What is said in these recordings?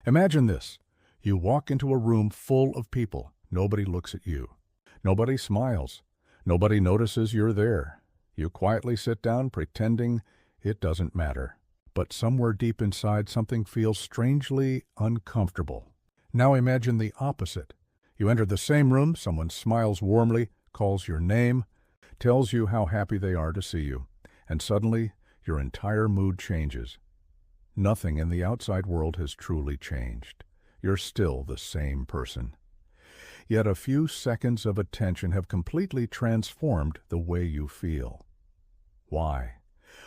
Imagine this. You walk into a room full of people. Nobody looks at you. Nobody smiles. Nobody notices you're there. You quietly sit down pretending it doesn't matter. But somewhere deep inside, something feels strangely uncomfortable. Now imagine the opposite. You enter the same room, someone smiles warmly, calls your name, tells you how happy they are to see you, and suddenly your entire mood changes. Nothing in the outside world has truly changed. You're still the same person. Yet a few seconds of attention have completely transformed the way you feel. Why?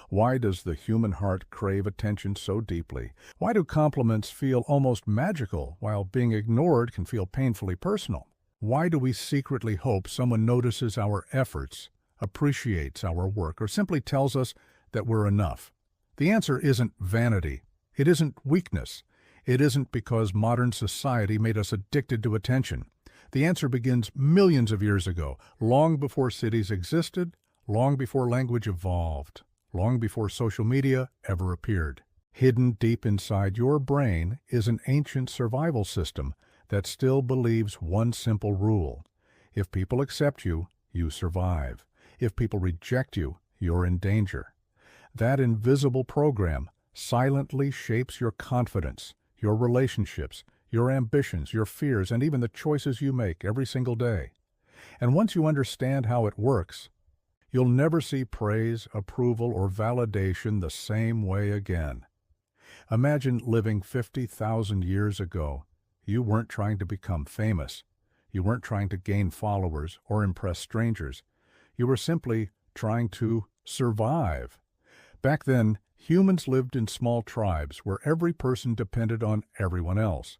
Why does the human heart crave attention so deeply? Why do compliments feel almost magical, while being ignored can feel painfully personal? Why do we secretly hope someone notices our efforts, appreciates our work, or simply tells us that we're enough? The answer isn't vanity. It isn't weakness. It isn't because modern society made us addicted to attention. The answer begins millions of years ago, long before cities existed, long before language evolved, long before social media ever appeared. Hidden deep inside your brain is an ancient survival system that still believes one simple rule. If people accept you, you survive. If people reject you, you're in danger. That invisible program silently shapes your confidence, your relationships, your ambitions, your fears, and even the choices you make every single day. And once you understand how it works, you'll never see praise, approval, or validation the same way again. Imagine living 50,000 years ago. You weren't trying to become famous. You weren't trying to gain followers or impress strangers. You were simply trying to survive. Back then, humans lived in small tribes where every person depended on everyone else.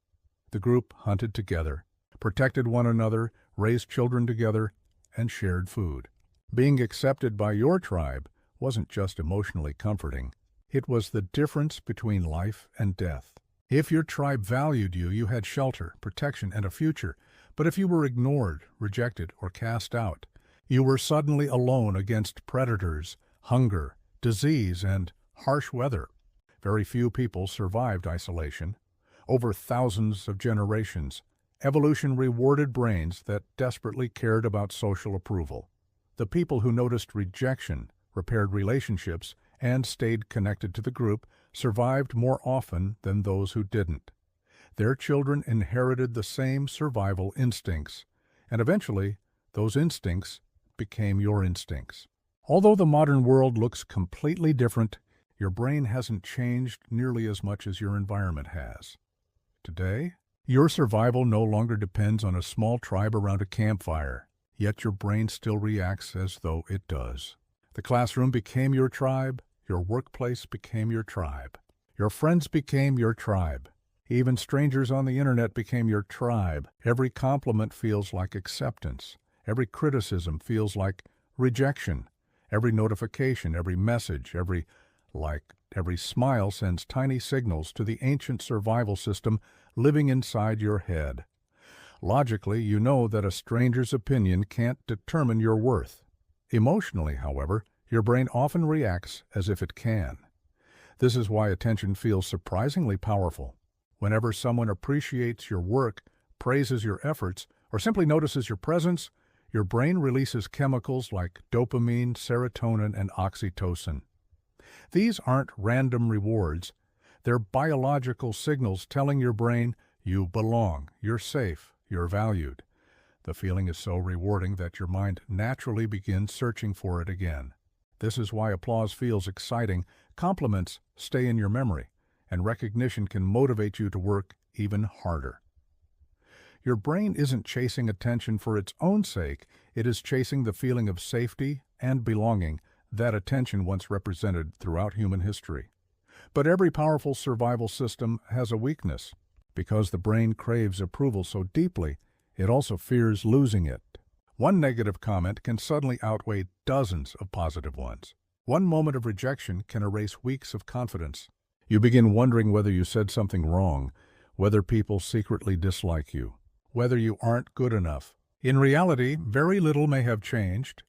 The group hunted together, protected one another, raised children together, and shared food. Being accepted by your tribe wasn't just emotionally comforting. It was the difference between life and death. If your tribe valued you, you had shelter, protection, and a future. But if you were ignored, rejected, or cast out, you were suddenly alone against predators, hunger, disease, and harsh weather. Very few people survived isolation. Over thousands of generations, evolution rewarded brains that desperately cared about social approval. The people who noticed rejection, repaired relationships, and stayed connected to the group survived more often than those who didn't. Their children inherited the same survival instincts, and eventually, those instincts became your instincts. Although the modern world looks completely different, your brain hasn't changed nearly as much as your environment has. Today, your survival no longer depends on a small tribe around a campfire, yet your brain still reacts as though it does. The classroom became your tribe, your workplace became your tribe, your friends became your tribe, even strangers on the internet became your tribe. Every compliment feels like acceptance, every criticism feels like rejection, every notification, every message, every like, every smile sends tiny signals to the ancient survival system living inside your head. Logically, you know that a stranger's opinion can't determine your worth. Emotionally, however, your brain often reacts as if it can. This is why attention feels surprisingly powerful. Whenever someone appreciates your work, praises your efforts, or simply notices your presence, your brain releases chemicals like dopamine, serotonin, and oxytocin. These aren't random rewards. They're biological signals telling your brain you belong, you're safe, you're valued. The feeling is so rewarding that your mind naturally begins searching for it again. This is why applause feels exciting, compliments stay in your memory, and recognition can motivate you to work even harder. Your brain isn't chasing attention for its own sake, it is chasing the feeling of safety and belonging that attention once represented throughout human history. But every powerful survival system has a weakness. Because the brain craves approval so deeply, it also fears losing it. One negative comment can suddenly outweigh dozens of positive ones. One moment of rejection can erase weeks of confidence. You begin wondering whether you said something wrong, whether people secretly dislike you, whether you aren't good enough. In reality, very little may have changed.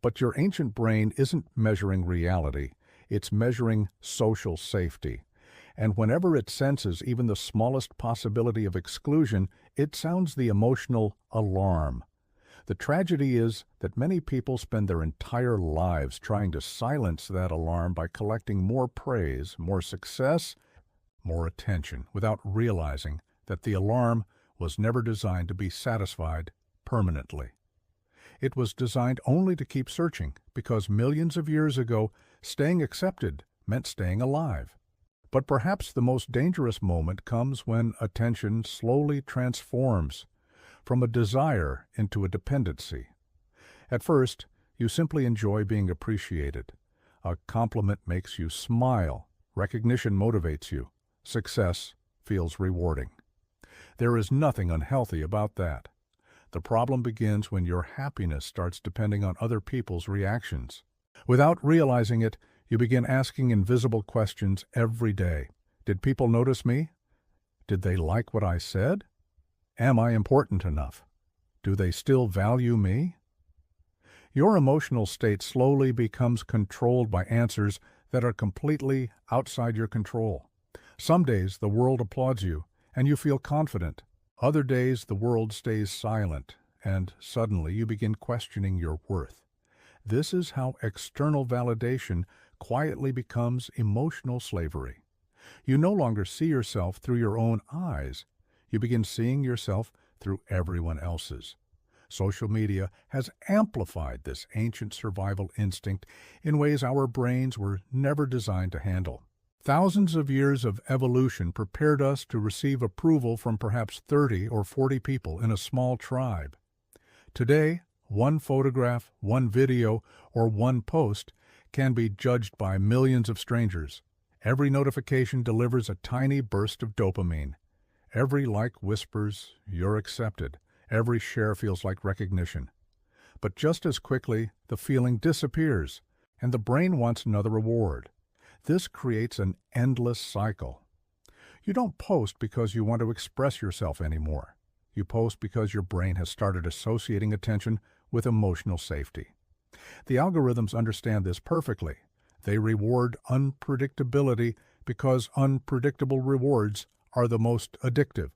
But your ancient brain isn't measuring reality, it's measuring social safety. And whenever it senses even the smallest possibility of exclusion, it sounds the emotional alarm. The tragedy is that many people spend their entire lives trying to silence that alarm by collecting more praise, more success, more attention, without realizing that the alarm was never designed to be satisfied permanently. It was designed only to keep searching, because millions of years ago, staying accepted meant staying alive. But perhaps the most dangerous moment comes when attention slowly transforms from a desire into a dependency. At first, you simply enjoy being appreciated. A compliment makes you smile. Recognition motivates you. Success feels rewarding. There is nothing unhealthy about that. The problem begins when your happiness starts depending on other people's reactions. Without realizing it, you begin asking invisible questions every day. Did people notice me? Did they like what I said? Am I important enough? Do they still value me? Your emotional state slowly becomes controlled by answers that are completely outside your control. Some days the world applauds you, and you feel confident. Other days the world stays silent, and suddenly you begin questioning your worth. This is how external validation quietly becomes emotional slavery. You no longer see yourself through your own eyes. You begin seeing yourself through everyone else's. Social media has amplified this ancient survival instinct in ways our brains were never designed to handle. Thousands of years of evolution prepared us to receive approval from perhaps 30 or 40 people in a small tribe. Today, one photograph, one video, or one post can be judged by millions of strangers. Every notification delivers a tiny burst of dopamine. Every like whispers, "You're accepted." Every share feels like recognition. But just as quickly, the feeling disappears, and the brain wants another reward. This creates an endless cycle. You don't post because you want to express yourself anymore. You post because your brain has started associating attention with emotional safety. The algorithms understand this perfectly. They reward unpredictability because unpredictable rewards are the most addictive.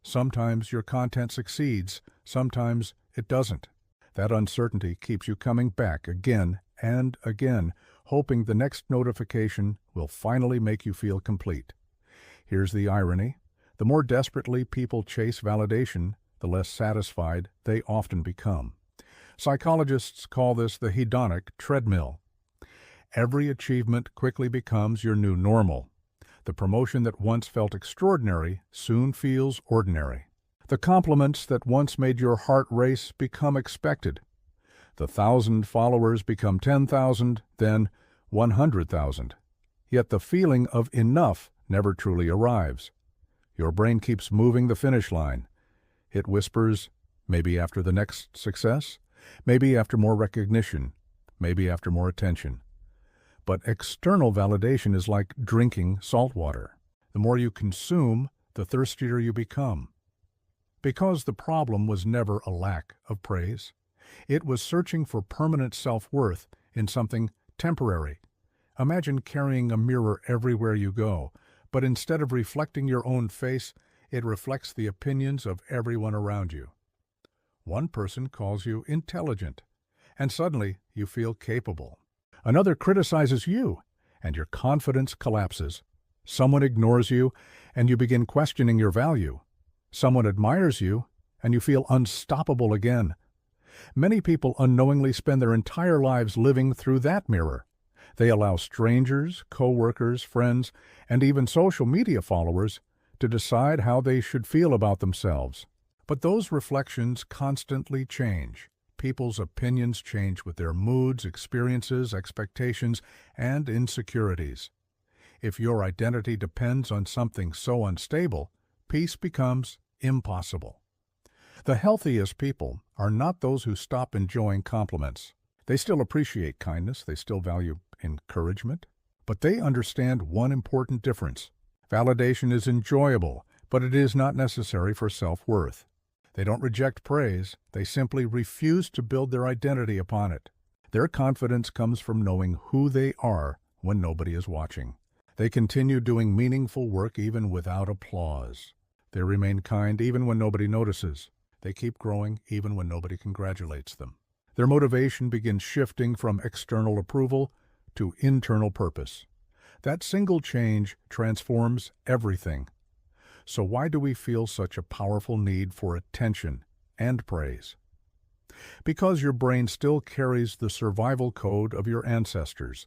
Sometimes your content succeeds, sometimes it doesn't. That uncertainty keeps you coming back again and again, hoping the next notification will finally make you feel complete. Here's the irony. The more desperately people chase validation, the less satisfied they often become. Psychologists call this the hedonic treadmill. Every achievement quickly becomes your new normal. The promotion that once felt extraordinary soon feels ordinary. The compliments that once made your heart race become expected. The 1,000 followers become 10,000, then 100,000. Yet the feeling of enough never truly arrives. Your brain keeps moving the finish line. It whispers, maybe after the next success, maybe after more recognition, maybe after more attention. But external validation is like drinking salt water. The more you consume, the thirstier you become. Because the problem was never a lack of praise. It was searching for permanent self-worth in something temporary. Imagine carrying a mirror everywhere you go, but instead of reflecting your own face, it reflects the opinions of everyone around you. One person calls you intelligent, and suddenly you feel capable. Another criticizes you, and your confidence collapses. Someone ignores you, and you begin questioning your value. Someone admires you, and you feel unstoppable again. Many people unknowingly spend their entire lives living through that mirror. They allow strangers, co-workers, friends, and even social media followers to decide how they should feel about themselves. But those reflections constantly change. People's opinions change with their moods, experiences, expectations, and insecurities. If your identity depends on something so unstable, peace becomes impossible. The healthiest people are not those who stop enjoying compliments. They still appreciate kindness, they still value encouragement, but they understand one important difference. Validation is enjoyable, but it is not necessary for self-worth. They don't reject praise, they simply refuse to build their identity upon it. Their confidence comes from knowing who they are when nobody is watching. They continue doing meaningful work even without applause. They remain kind even when nobody notices. They keep growing even when nobody congratulates them. Their motivation begins shifting from external approval to internal purpose. That single change transforms everything. So why do we feel such a powerful need for attention and praise? Because your brain still carries the survival code of your ancestors.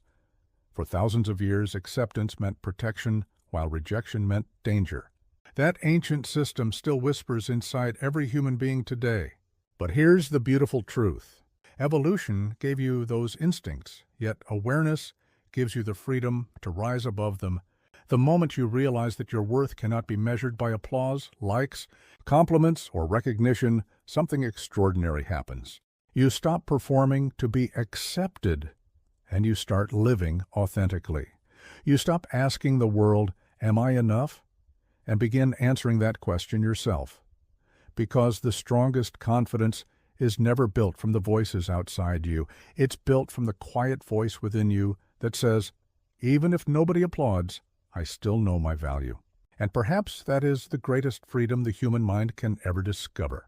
For thousands of years, acceptance meant protection, while rejection meant danger. That ancient system still whispers inside every human being today. But here's the beautiful truth. Evolution gave you those instincts, yet awareness gives you the freedom to rise above them. The moment you realize that your worth cannot be measured by applause, likes, compliments, or recognition, something extraordinary happens. You stop performing to be accepted, and you start living authentically. You stop asking the world, "Am I enough?" and begin answering that question yourself. Because the strongest confidence is never built from the voices outside you. It's built from the quiet voice within you that says, "Even if nobody applauds, I still know my value." And perhaps that is the greatest freedom the human mind can ever discover.